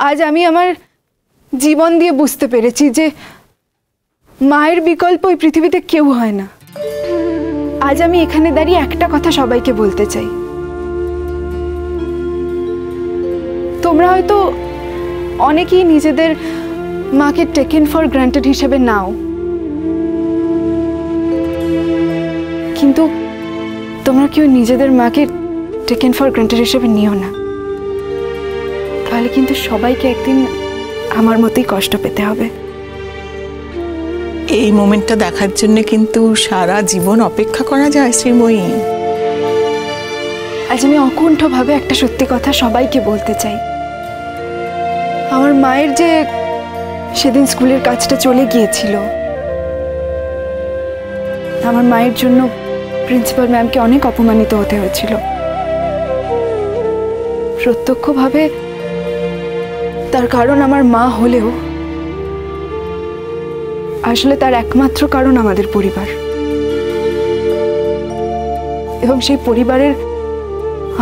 আজ আমি আমার জীবন দিয়ে বুঝতে পেরেছি যে মায়ের বিকল্প এই পৃথিবীতে কেউ হয় না। আজ আমি এখানে দাঁড়িয়ে একটা কথা সবাইকে বলতে চাই। তোমরা হয়তো অনেকেই নিজেদের মাকে টেকেন ফর গ্রান্টেড হিসেবে নাও, কিন্তু তোমরা কেউ নিজেদের মাকে টেকেন ফর গ্রান্টেড হিসেবে নিও না, তাহলে কিন্তু সবাইকে একদিন আমার মতোই কষ্ট পেতে হবে। এই মোমেন্টটা দেখার জন্য কিন্তু সারা জীবন অপেক্ষা করা যায় শ্রীময়ী। আজ আমি অকুণ্ঠভাবে একটা সত্যি কথা সবাইকে বলতে চাই। আমার মায়ের যে সেদিন স্কুলের কাজটা চলে গিয়েছিল, আমার মায়ের জন্য প্রিন্সিপাল ম্যামকে অনেক অপমানিত হতে হয়েছিল। প্রত্যক্ষভাবে তার কারণ আমার মা হলেও আসলে তার একমাত্র কারণ আমাদের পরিবার, এবং সেই পরিবারের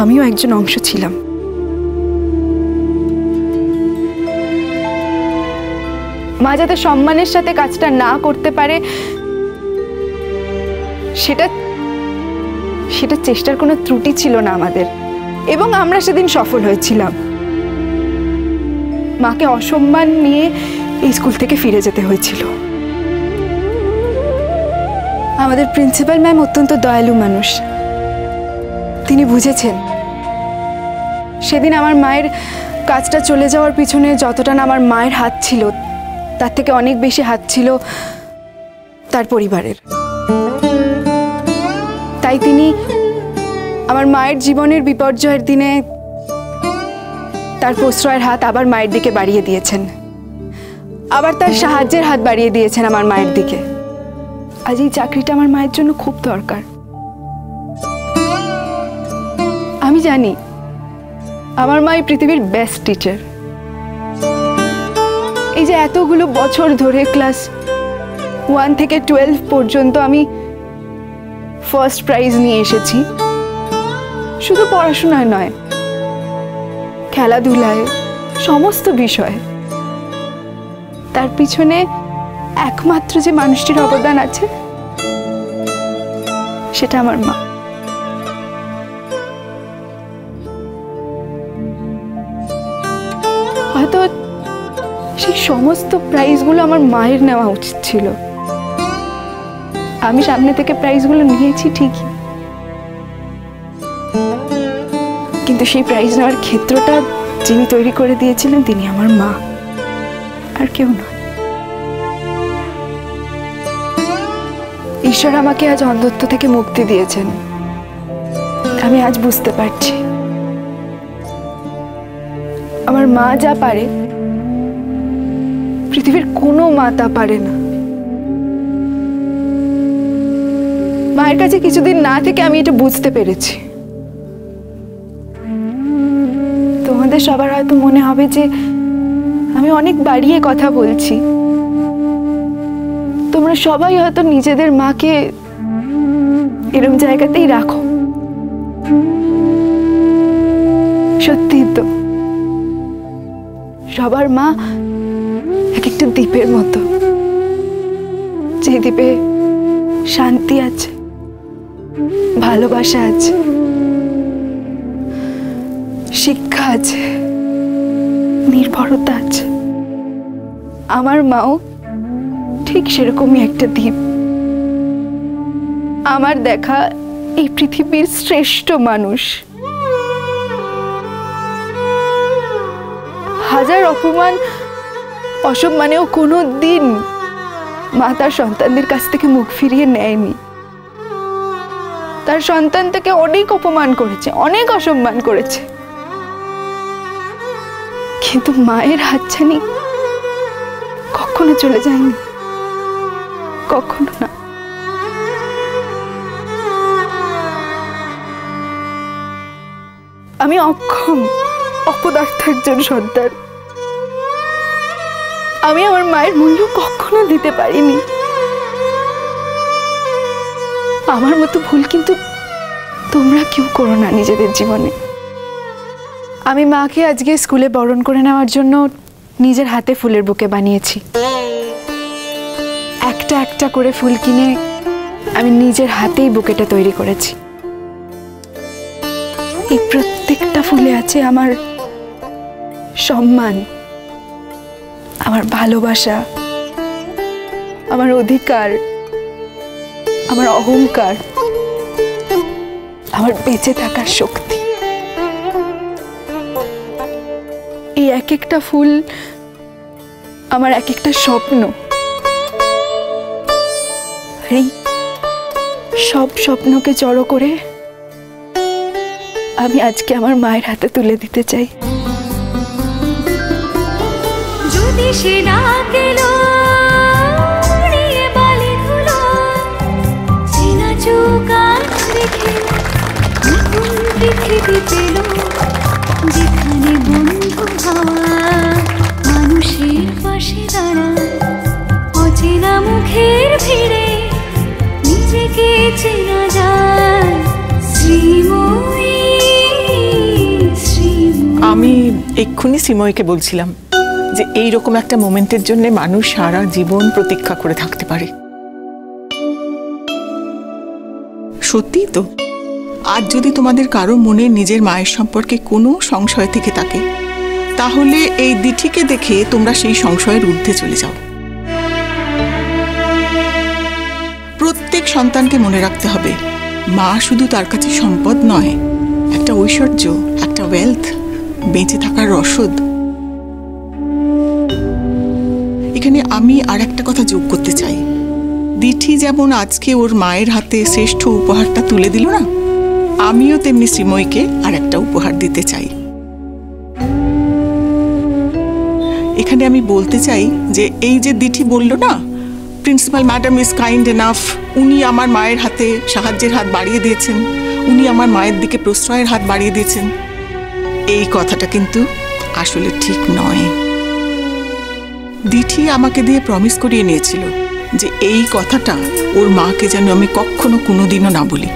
আমিও একজন অংশ ছিলাম। মা যাতে সম্মানের সাথে কাজটা না করতে পারে সেটা চেষ্টার কোনো ত্রুটি ছিল না আমাদের, এবং আমরা সেদিন সফল হয়েছিলাম। মাকে অসম্মান নিয়ে এই স্কুল থেকে ফিরে যেতে হয়েছিল। আমাদের প্রিন্সিপাল ম্যাম অত্যন্ত দয়ালু মানুষ। তিনি বুঝেছেন সেদিন আমার মায়ের কাজটা চলে যাওয়ার পিছনে যতটা না আমার মায়ের হাত ছিল, তার থেকে অনেক বেশি হাত ছিল তার পরিবারের। তাই তিনি আমার মায়ের জীবনের বিপর্যয়ের দিনে তার প্রশ্রয়ের হাত আবার মায়ের দিকে বাড়িয়ে দিয়েছেন, আবার তার সাহায্যের হাত বাড়িয়ে দিয়েছেন আমার মায়ের দিকে। আজ এই চাকরিটা আমার মায়ের জন্য খুব দরকার। আমি জানি আমার মা এই পৃথিবীর বেস্ট টিচার। এই যে এতগুলো বছর ধরে ক্লাস 1 থেকে 12 পর্যন্ত আমি ফার্স্ট প্রাইজ নিয়ে এসেছি, শুধু পড়াশোনায় নয়, খেলাধুলায়, সমস্ত বিষয়ে। তার পিছনে একমাত্র যে মানুষটির অবদান আছে সেটা আমার মা। হয়তো সেই সমস্ত প্রাইজগুলো আমার মায়ের নেওয়া উচিত ছিল। আমি সামনে থেকে প্রাইজগুলো নিয়েছি ঠিকই, কিন্তু সেই প্রাইজ নেওয়ার ক্ষেত্রটা যিনি তৈরি করে দিয়েছিলেন তিনি আমার মা, আর কেউ নয়। ঈশ্বর আমাকে আজ অন্ধত্ব থেকে মুক্তি দিয়েছেন। আমি আজ বুঝতে পারছি আমার মা যা পারে পৃথিবীর কোনো মা তা পারে না। মায়ের কাছে কিছুদিন না থেকে আমি এটা বুঝতে পেরেছি। তোমাদের সবার হয়তো মনে হবে যে আমি অনেক বাড়িয়ে কথা বলছি। তোমরা সবাই হয়তো নিজেদের মাকে এরকম জায়গাতেই রাখো। সত্যি তো, সবার মা এক একটা দ্বীপের মতো, যে দ্বীপে শান্তি আছে, ভালোবাসা আছে, শিক্ষা আছে, নির্ভরতা আছে। আমার মাও ঠিক সেরকমই একটা দ্বীপ। আমার দেখা এই পৃথিবীর শ্রেষ্ঠ মানুষ। হাজার অপমান অসম্মানেও কোনো দিন মা তার সন্তানদের কাছ থেকে মুখ ফিরিয়ে নেয়নি। তার সন্তান থেকে অনেক অপমান করেছে, অনেক অসম্মান করেছে, কিন্তু মায়ের হাতছানি কখনো চলে যায়নি, কখনো না। আমি অক্ষম, অপদার্থ একজন সন্তান। আমি আমার মায়ের মূল্য কখনো দিতে পারিনি। আমার মতো ভুল কিন্তু তোমরা কেউ করো না নিজেদের জীবনে। আমি মাকে আজকে স্কুলে বরণ করে নেওয়ার জন্য নিজের হাতে ফুলের বুকে বানিয়েছি। একটা একটা করে ফুল কিনে আমি নিজের হাতেই বুকেটা তৈরি করেছি। এই প্রত্যেকটা ফুলে আছে আমার সম্মান, আমার ভালোবাসা, আমার অধিকার, আমার অহংকার, আমার বেঁচে থাকার শক্তি। এই এক একটা ফুল আমার এক একটা স্বপ্ন। এই সব স্বপ্নকে জড়ো করে আমি আজকে আমার মায়ের হাতে তুলে দিতে চাই। যদি সে ডাকেলো উড়িয়ে বালি ধুলো, চেনা চোখ আজ দেখে নতুন পৃথিবী পেল, যেখানে বন্ধু হওয়া মানুষের পাশে দাঁড়ায়, অচেনা মুখের ভিড়ে নিজেকে চেনা যায়। শ্রীময়ী, আমি এক্ষুনি শ্রীময়ীকে বলছিলাম যে এইরকম একটা মোমেন্টের জন্য মানুষ সারা জীবন প্রতীক্ষা করে থাকতে পারে। সত্যি তো, আজ যদি তোমাদের কারো মনে নিজের মায়ের সম্পর্কে কোনো সংশয় থেকে থাকে, তাহলে এই দিঠিকে দেখে তোমরা সেই সংশয়ের ঊর্ধ্বে চলে যাও। প্রত্যেক সন্তানকে মনে রাখতে হবে, মা শুধু তার কাছে সম্পদ নয়, একটা ঐশ্বর্য, একটা ওয়েলথ, বেঁচে থাকার রসদ। এখানে আমি আর একটা কথা যোগ করতে চাই। দিঠি যেমন আজকে ওর মায়ের হাতে শ্রেষ্ঠ উপহারটা তুলে দিল না, আমিও তেমনি শ্রীময়ীকে আর একটা উপহার দিতে চাই। এখানে আমি বলতে চাই যে এই যে দিঠি বলল না, principal madam is kind enough, উনি আমার মায়ের হাতে সাহায্যের হাত বাড়িয়ে দিয়েছেন, উনি আমার মায়ের দিকে প্রশ্রয়ের হাত বাড়িয়ে দিয়েছেন, এই কথাটা কিন্তু আসলে ঠিক নয়। দিঠি আমাকে দিয়ে প্রমিস করিয়ে নিয়েছিল যে এই কথাটা ওর মাকে যেন আমি কখনো কোনোদিনও না বলি।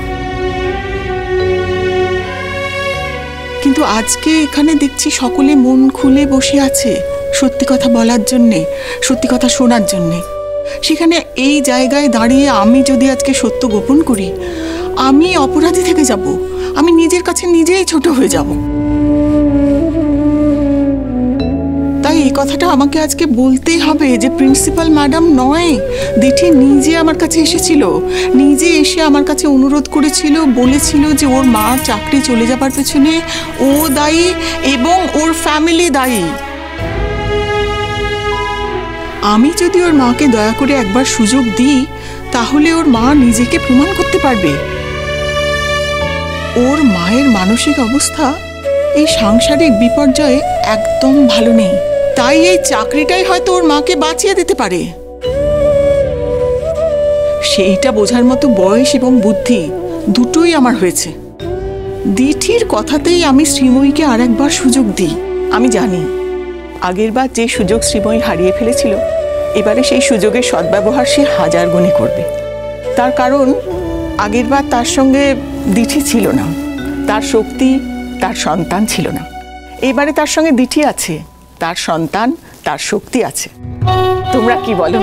কিন্তু আজকে এখানে দেখছি সকলে মন খুলে বসে আছে সত্যি কথা বলার জন্যে, সত্যি কথা শোনার জন্যে। সেখানে এই জায়গায় দাঁড়িয়ে আমি যদি আজকে সত্য গোপন করি, আমি অপরাধী থেকে যাব, আমি নিজের কাছে নিজেই ছোট হয়ে যাব। তাই এই কথাটা আমাকে আজকে বলতেই হবে যে প্রিন্সিপাল ম্যাডাম নয়, দিঠি নিজে আমার কাছে এসেছিল, নিজে এসে আমার কাছে অনুরোধ করেছিল, বলেছিল যে ওর মা চাকরি চলে যাবার পেছনে ও দায়ী এবং ওর ফ্যামিলি দায়ী। আমি যদি ওর মাকে দয়া করে একবার সুযোগ দিই, তাহলে ওর মা নিজেকে প্রমাণ করতে পারবে। ওর মায়ের মানসিক অবস্থা এই সাংসারিক বিপর্যয়ে একদম ভালো নেই, তাই এই চাকরিটাই হয়তো ওর মাকে বাঁচিয়ে দিতে পারে। সেইটা বোঝার মতো বয়স এবং বুদ্ধি দুটোই আমার হয়েছে। দিঠির কথাতেই আমি শ্রীময়ীকে আর একবার সুযোগ দিই। আমি জানি আগেরবার যে সুযোগ শ্রীময়ী হারিয়ে ফেলেছিল, এবারে সেই সুযোগের সদ্ব্যবহার সে হাজার গুণে করবে। তার কারণ আগেরবার তার সঙ্গে দিঠি ছিল না, তার শক্তি, তার সন্তান ছিল না। এবারে তার সঙ্গে দিঠি আছে, তার সন্তান, তার শক্তি আছে। তোমরা কি বলো?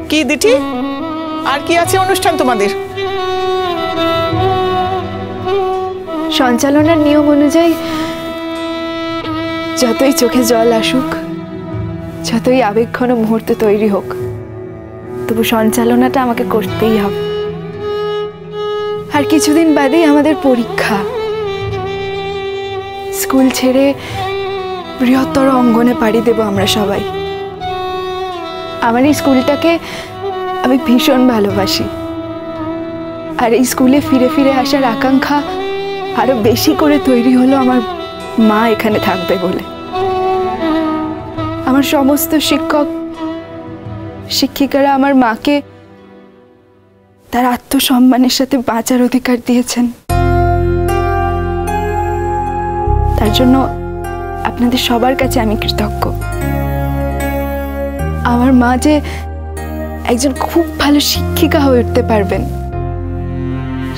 কি দিঠি, আর কি আছে অনুষ্ঠান তোমাদের? সঞ্চালনার নিয়ম অনুযায়ী যতই চোখে জল আসুক, যতই আবেগঘন মুহূর্ত তৈরি হোক, তবু সঞ্চালনাটা আমাকে করতেই হবে। আর কিছুদিন বাদেই আমাদের পরীক্ষা। স্কুল ছেড়ে বৃহত্তর অঙ্গনে পাড়ি দেব আমরা সবাই। আমার এই স্কুলটাকে আমি ভীষণ ভালোবাসি, আর এই স্কুলে ফিরে ফিরে আসার আকাঙ্ক্ষা আরো বেশি করে তৈরি হলো আমার মা এখানে থাকবে বলে। আমার সমস্ত শিক্ষক শিক্ষিকারা আমার মাকে তার আত্মসম্মানের সাথে বাঁচার অধিকার দিয়েছেন। তার জন্য আপনাদের সবার কাছে আমি কৃতজ্ঞ। আমার মা যে একজন খুব ভালো শিক্ষিকা হয়ে উঠতে পারবেন,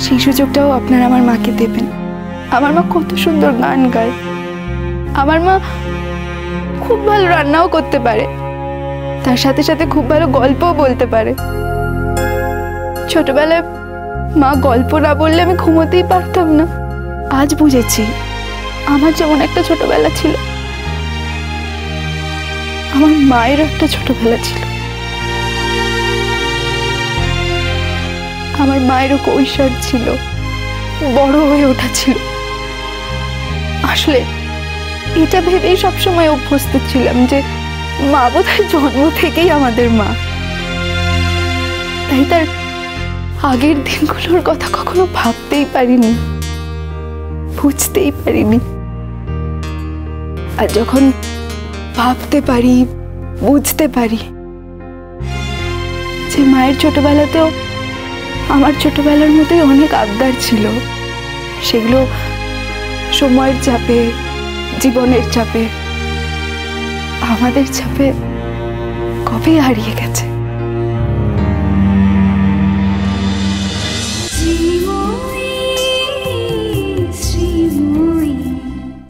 সেই সুযোগটাও আপনারা আমার মাকে দেবেন। আমার মা কত সুন্দর গান গায়, আমার মা খুব ভালো রান্নাও করতে পারে, তার সাথে সাথে খুব ভালো গল্পও বলতে পারে। ছোটবেলায় মা গল্প না বললে আমি ঘুমোতেই পারতাম না। আজ বুঝেছি আমার যেমন একটা ছোটবেলা ছিল, আমার মায়ের একটা ছোটবেলা ছিল। আমার মায়েরও কৈশোর ছিল, বড় হয়ে ওঠা ছিল। আসলে এটা ভেবেই সবসময় অভ্যস্ত ছিলাম যে মা বোধহয় জন্ম থেকেই আমাদের মা। তাই তার আগের দিনগুলোর কথা কখনো ভাবতেই পারিনি, বুঝতেই পারিনি। আর যখন ভাবতে পারি, বুঝতে পারি যে মায়ের ছোটবেলাতেও আমার ছোটবেলার মতোই অনেক আবদার ছিল, সেগুলো সময়ের চাপে, জীবনের চাপে, আমাদের চাপে কবে হারিয়ে গেছে।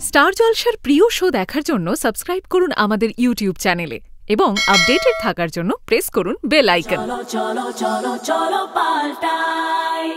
স্টার জলসার প্রিয় শো দেখার জন্য সাবস্ক্রাইব করুন আমাদের ইউটিউব চ্যানেলে এবং আপডেটেড থাকার জন্য প্রেস করুন বেল আইকন। চলো চলো চলো চলো পাল্টাই।